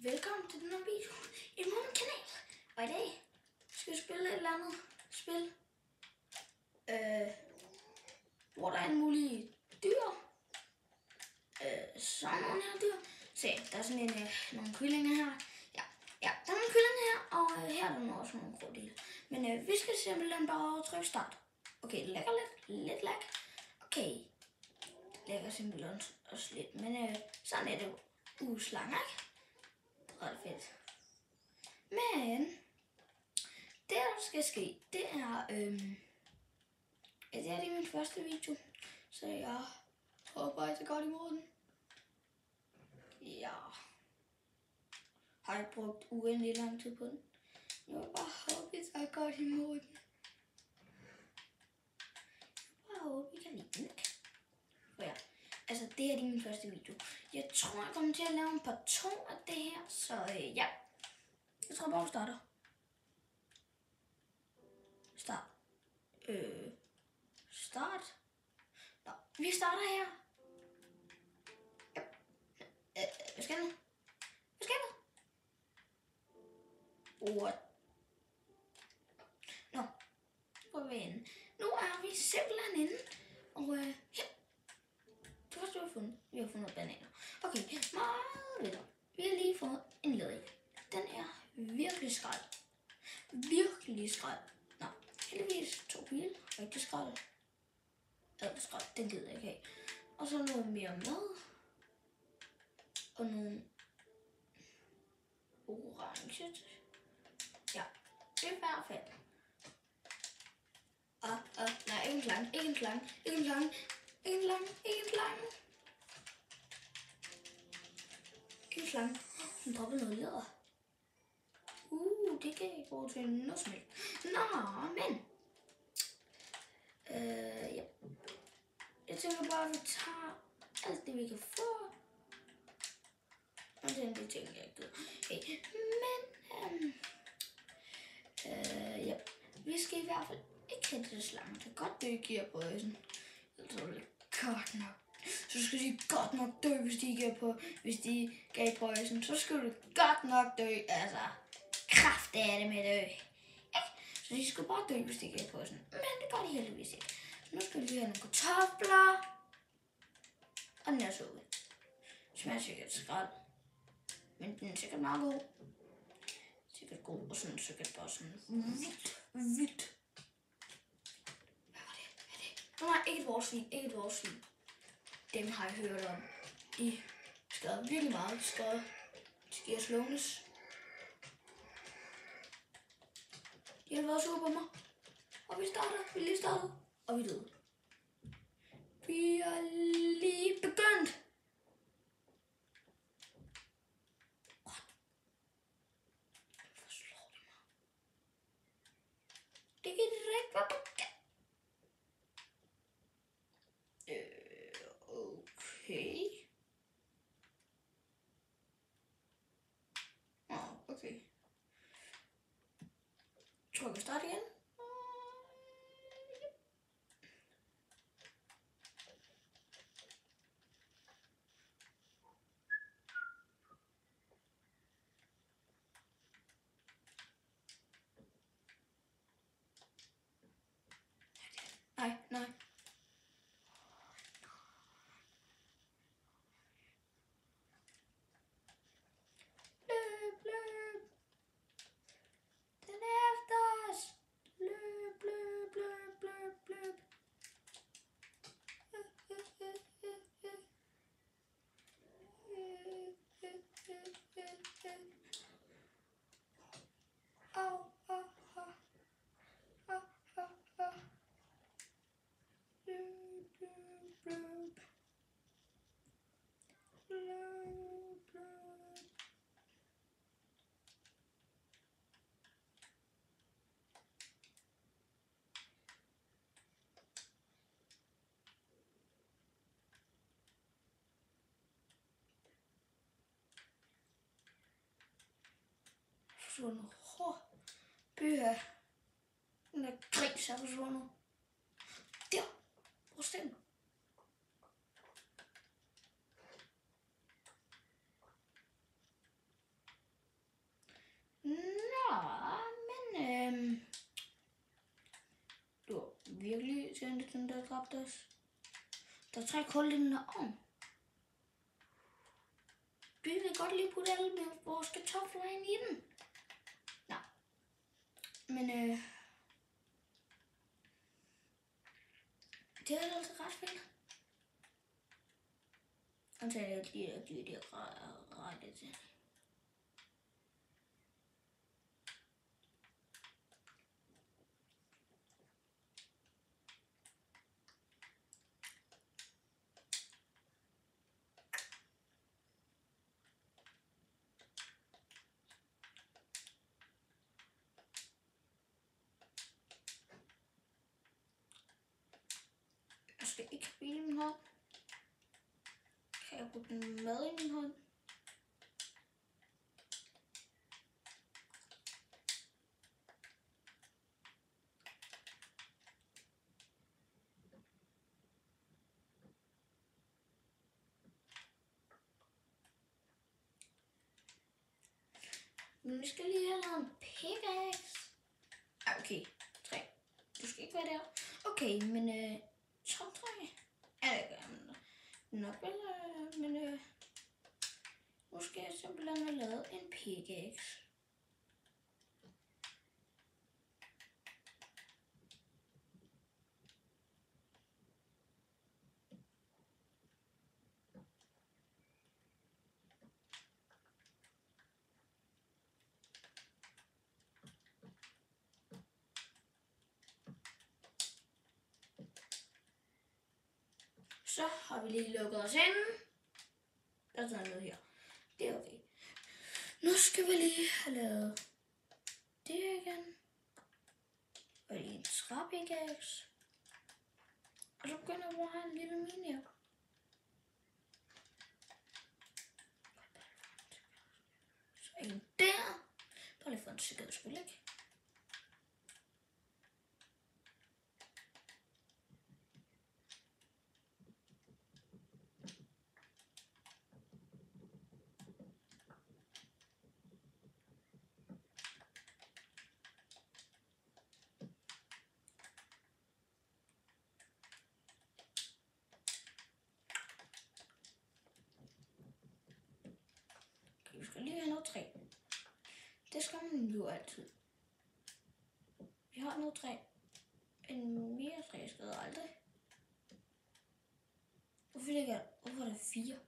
Velkommen til den her video i min kanal. Og i dag skal vi spille et eller andet spil, hvor der er en mulig dyr. Sådan nogle her dyr. Se, der er sådan nogle kyllinger her. Ja, der er nogle kyllinger her, og her er der også nogle krokodiller. Men vi skal simpelthen bare trykke start. Okay, det lægger lidt lag. Okay, det lægger simpelthen også lidt, men sådan er det jo uslange, ikke? Ret fedt. Men det der skal ske, det er det er min første video, så jeg håber at det godt imod den. Jeg har ikke brugt uendelig lang tid på den. Jeg vil bare håbe at det godt imod den. Jeg bare håbe I kan lide den, ikke? For ja. Altså, det er min første video. Jeg tror, jeg kommer til at lave en par 2 af det her, så ja. Jeg tror bare, vi starter. Start. Nå, vi starter her. Ja. Hvad skal nu? What? Nå, hvor er vi inde? Nu er vi simpelthen inde, og ja. Det første, vi har fundet bananer. Okay, meget videre. Vi har lige fået en ledig. Den er virkelig skrald. Virkelig skrald. Nå, heldigvis 2 pile. Rigtig skrald. Skrald, den gider jeg ikke have. Og så noget mere mad. Og nogle orange. Ja, det er i hvert fald. Nej, ikke en slange. Hun droppede noget læder. Det kan ikke bruge til noget som helst. Nå, men. Ja. Jeg tænker bare, at vi tager alt det, vi kan få. Og det de ting, jeg ikke gider. Okay. Men, ja. Vi skal i hvert fald ikke hente det slange. Det kan godt dø, giver poison. Jeg tror det er godt nok. Så skal de godt nok dø, hvis de gav poison. Så skal du godt nok dø, altså. Kraft er det med dø. Ikke? Så de skal bare dø, hvis de gav poison. Men det gør de heldigvis ikke. Så nu skal vi lige have nogle kartofler. Og den er suppe. Smager sikkert skrald. Men den er sikkert meget god. Sikkert god, og sådan sikkert bare sådan vildt. Hvad var det? Nej, ikke et vorsvin. Dem har jeg hørt om. De skader virkelig meget. De skal slånes. De har været sur på mig. Og vi lige starter. Og vi døde. Vi er lige begyndt. Hvorfor slår de mig? Det kan de da ikke være bekendt. Okay. Okay. Tror jeg kan starte igen. Nej. Løb. Den er efter os. Løb. Au. Forsvundet. Bøger. Den der gris er forsvundet. Der. Hvor stemmer? virkelig tænde den der dræbte os? Der er 3 kul i den her ovn. Vi vil godt lige putte alle med vores kartofler ind i den. Nå. Men det er altså ret fint. Og så er det lige at give det rette til. Jeg skal ikke spille min hånd. Kan jeg putte den mad i min hånd? Men vi skal lige have lavet en pickaxe. Okay, 3. Du skal ikke være der. Okay, men top 3. Ja, det gør jeg nok vel, men nu skal jeg simpelthen have lavet en pickaxe. Så har vi lige lukket os ind. Der er noget her. Det er okay. Nu skal vi lige have lavet det igen. Og lige en træpickaxe. Og så begynder vi at have en lille mini. Så en der. Bare lige for en sikkerheds skyld, ikke? Vi skal lige have noget træ. Det skal man jo altid. Vi har noget træ. En mere træ skal der aldrig. Hvorfor er det 4?